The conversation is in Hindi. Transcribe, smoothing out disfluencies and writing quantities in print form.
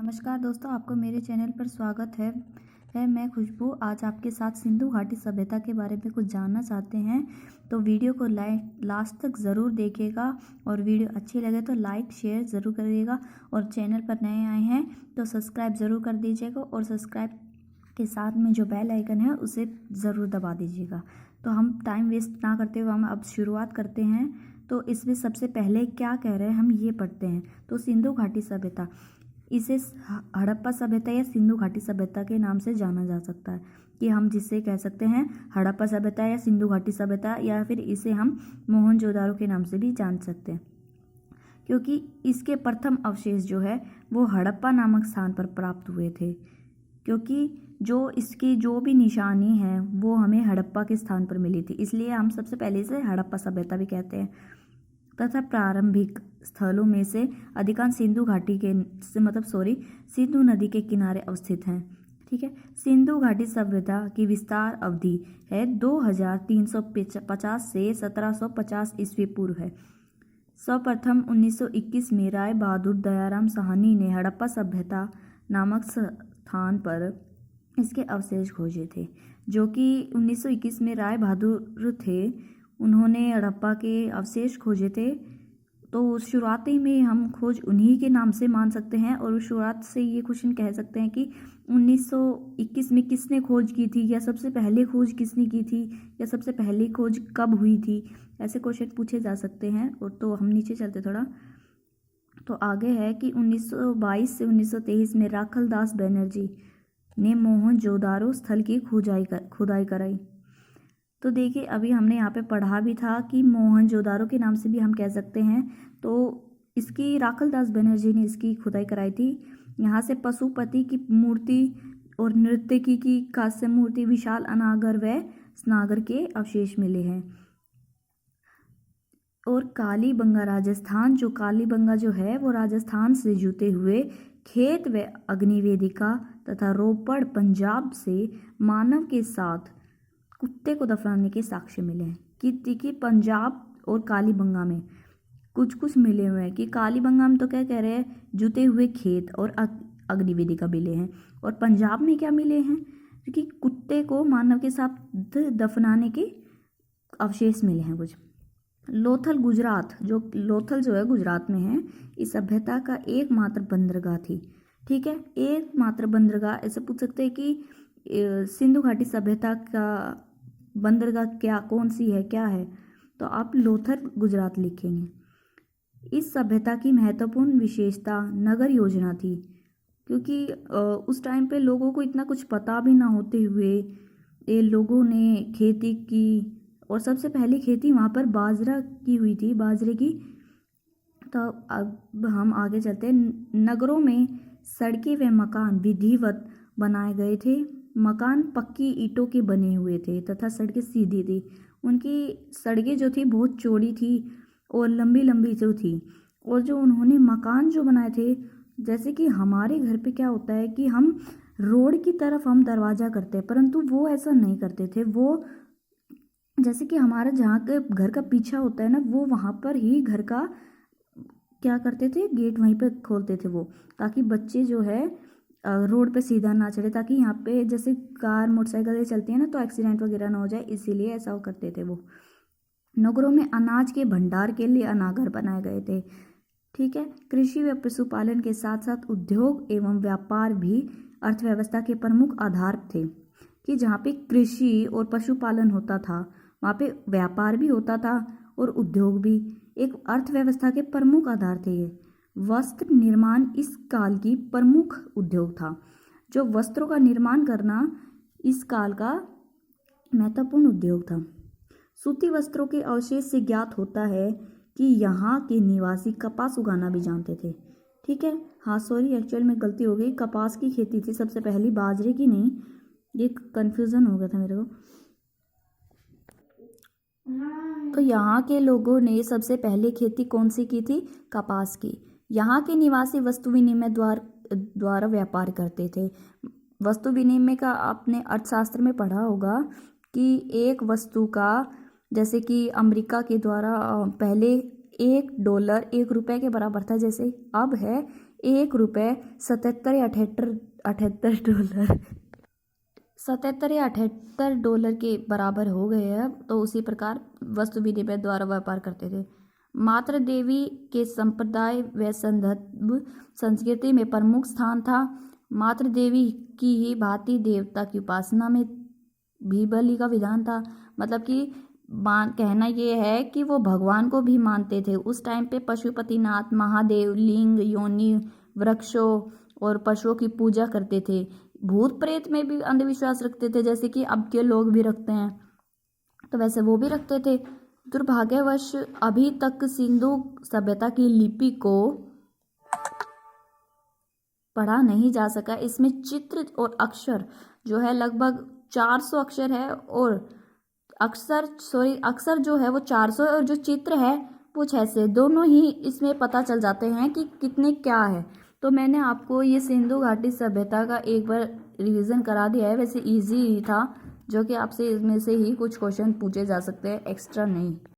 नमस्कार दोस्तों, आपको मेरे चैनल पर स्वागत है। मैं खुशबू। आज आपके साथ सिंधु घाटी सभ्यता के बारे में कुछ जानना चाहते हैं, तो वीडियो को लास्ट तक ज़रूर देखिएगा और वीडियो अच्छी लगे तो लाइक शेयर ज़रूर करिएगा। और चैनल पर नए आए हैं तो सब्सक्राइब ज़रूर कर दीजिएगा और सब्सक्राइब के साथ में जो बेल आइकन है उसे ज़रूर दबा दीजिएगा। तो हम टाइम वेस्ट ना करते हुए हम अब शुरुआत करते हैं। तो इसमें सबसे पहले क्या कह रहे हैं हम ये पढ़ते हैं। तो सिंधु घाटी सभ्यता, इसे हड़प्पा सभ्यता या सिंधु घाटी सभ्यता के नाम से जाना जा सकता है, कि हम जिसे कह सकते हैं हड़प्पा सभ्यता या सिंधु घाटी सभ्यता, या फिर इसे हम मोहनजोदारो के नाम से भी जान सकते हैं, क्योंकि इसके प्रथम अवशेष जो है वो हड़प्पा नामक स्थान पर प्राप्त हुए थे। क्योंकि जो इसकी जो भी निशानी है वो हमें हड़प्पा के स्थान पर मिली थी, इसलिए हम सबसे पहले इसे हड़प्पा सभ्यता भी कहते हैं। तथा प्रारंभिक स्थलों में से अधिकांश सिंधु घाटी के सिंधु नदी के किनारे अवस्थित हैं। ठीक है, सिंधु घाटी सभ्यता की विस्तार अवधि है 2350 से 1750 ईस्वी पूर्व है। सर्वप्रथम 1921 में राय बहादुर दयाराम साहनी ने हड़प्पा सभ्यता नामक स्थान पर इसके अवशेष खोजे थे, जो कि 1921 में राय बहादुर थे, उन्होंने हड़प्पा के अवशेष खोजे थे। तो शुरुआती में हम खोज उन्हीं के नाम से मान सकते हैं, और शुरुआत से ये क्वेश्चन कह सकते हैं कि 1921 में किसने खोज की थी, या सबसे पहले खोज किसने की थी, या सबसे पहली खोज कब हुई थी, ऐसे क्वेश्चन पूछे जा सकते हैं। और तो हम नीचे चलते थोड़ा, तो आगे है कि 1922 से 1923 में राखलदास बनर्जी ने मोहनजोदारो स्थल की खुदाई कराई। तो देखिए, अभी हमने यहाँ पे पढ़ा भी था कि मोहनजोदारो के नाम से भी हम कह सकते हैं। तो इसकी राखलदास बनर्जी ने इसकी खुदाई कराई थी। यहाँ से पशुपति की मूर्ति और नर्तकी की कांस्य मूर्ति, विशाल अनागर व स्नागर के अवशेष मिले हैं। और कालीबंगा राजस्थान, जो कालीबंगा जो है वो राजस्थान से जुते हुए खेत व अग्निवेदिका तथा रोपड़ पंजाब से मानव के साथ कुत्ते को दफनाने के साक्ष्य मिले हैं। कि पंजाब और कालीबंगा में कुछ कुछ मिले हुए हैं, कि कालीबंगा में तो क्या कह रहे हैं, जुते हुए खेत और अग्निवेदिका मिले हैं, और पंजाब में क्या मिले हैं, क्योंकि कुत्ते को मानव के साथ दफनाने के अवशेष मिले हैं कुछ। लोथल गुजरात, जो लोथल जो है गुजरात में है, इस सभ्यता का एकमात्र बंदरगाह थी। ठीक है, एकमात्र बंदरगाह, ऐसे पूछ सकते हैं कि सिंधु घाटी सभ्यता का बंदरगाह क्या कौन सी है, क्या है, तो आप लोथल गुजरात लिखेंगे। इस सभ्यता की महत्वपूर्ण विशेषता नगर योजना थी, क्योंकि उस टाइम पे लोगों को इतना कुछ पता भी ना होते हुए ये लोगों ने खेती की, और सबसे पहले खेती वहाँ पर बाजरा की हुई थी, बाजरे की। तो अब हम आगे चलते हैं। नगरों में सड़कें व मकान विधिवत बनाए गए थे। मकान पक्की ईंटों के बने हुए थे तथा सड़कें सीधी थी। उनकी सड़कें जो थी बहुत चौड़ी थी और लंबी लंबी जो थी। और जो उन्होंने मकान जो बनाए थे, जैसे कि हमारे घर पे क्या होता है कि हम रोड की तरफ हम दरवाज़ा करते हैं, परंतु वो ऐसा नहीं करते थे। वो जैसे कि हमारा जहाँ के घर का पीछा होता है ना, वो वहाँ पर ही घर का क्या करते थे, गेट वहीं पे खोलते थे वो, ताकि बच्चे जो है रोड पे सीधा ना चढ़े, ताकि यहाँ पे जैसे कार मोटरसाइकिल चलती है ना तो एक्सीडेंट वगैरह ना हो जाए, इसीलिए ऐसा करते थे वो। नगरों में अनाज के भंडार के लिए अनागर बनाए गए थे। ठीक है, कृषि व पशुपालन के साथ साथ उद्योग एवं व्यापार भी अर्थव्यवस्था के प्रमुख आधार थे। कि जहाँ पे कृषि और पशुपालन होता था वहाँ पे व्यापार भी होता था और उद्योग भी एक अर्थव्यवस्था के प्रमुख आधार थे। ये वस्त्र निर्माण इस काल की प्रमुख उद्योग था। जो वस्त्रों का निर्माण करना इस काल का महत्वपूर्ण उद्योग था। सूती वस्त्रों के अवशेष से ज्ञात होता है कि यहाँ के निवासी कपास उगाना भी जानते थे। ठीक है, हाँ सॉरी, एक्चुअल में गलती हो गई, कपास की खेती थी सबसे पहली, बाजरे की नहीं, ये कन्फ्यूज़न हो गया था मेरे को। तो यहाँ के लोगों ने सबसे पहले खेती कौन सी की थी, कपास की। यहाँ के निवासी वस्तु विनिमय द्वारा व्यापार करते थे। वस्तु विनिमय का आपने अर्थशास्त्र में पढ़ा होगा कि एक वस्तु का, जैसे कि अमेरिका के द्वारा पहले $1 1 रुपये के बराबर था, जैसे अब है $1 के बराबर हो गए हैं। तो उसी प्रकार वस्तु विनिमय द्वारा व्यापार करते थे। मातृ देवी के संप्रदाय व संदर्भ संस्कृति में प्रमुख स्थान था। मातृ देवी की ही भांति देवता की उपासना में भी बलि का विधान था। मतलब कि कहना ये है कि वो भगवान को भी मानते थे। उस टाइम पे पशुपतिनाथ, महादेव, लिंग, योनि, वृक्षों और पशुओं की पूजा करते थे। भूत प्रेत में भी अंधविश्वास रखते थे, जैसे कि अब के लोग भी रखते हैं, तो वैसे वो भी रखते थे। दुर्भाग्यवश अभी तक सिंधु सभ्यता की लिपि को पढ़ा नहीं जा सका। इसमें चित्र और अक्षर जो है लगभग 400 अक्षर है, और अक्षर जो है वो 400 और जो चित्र है वो 600, दोनों ही इसमें पता चल जाते हैं कि कितने क्या है। तो मैंने आपको ये सिंधु घाटी सभ्यता का एक बार रिवीजन करा दिया है। वैसे इजी ही था, जो कि आपसे इसमें से ही कुछ क्वेश्चन पूछे जा सकते हैं, एक्स्ट्रा नहीं।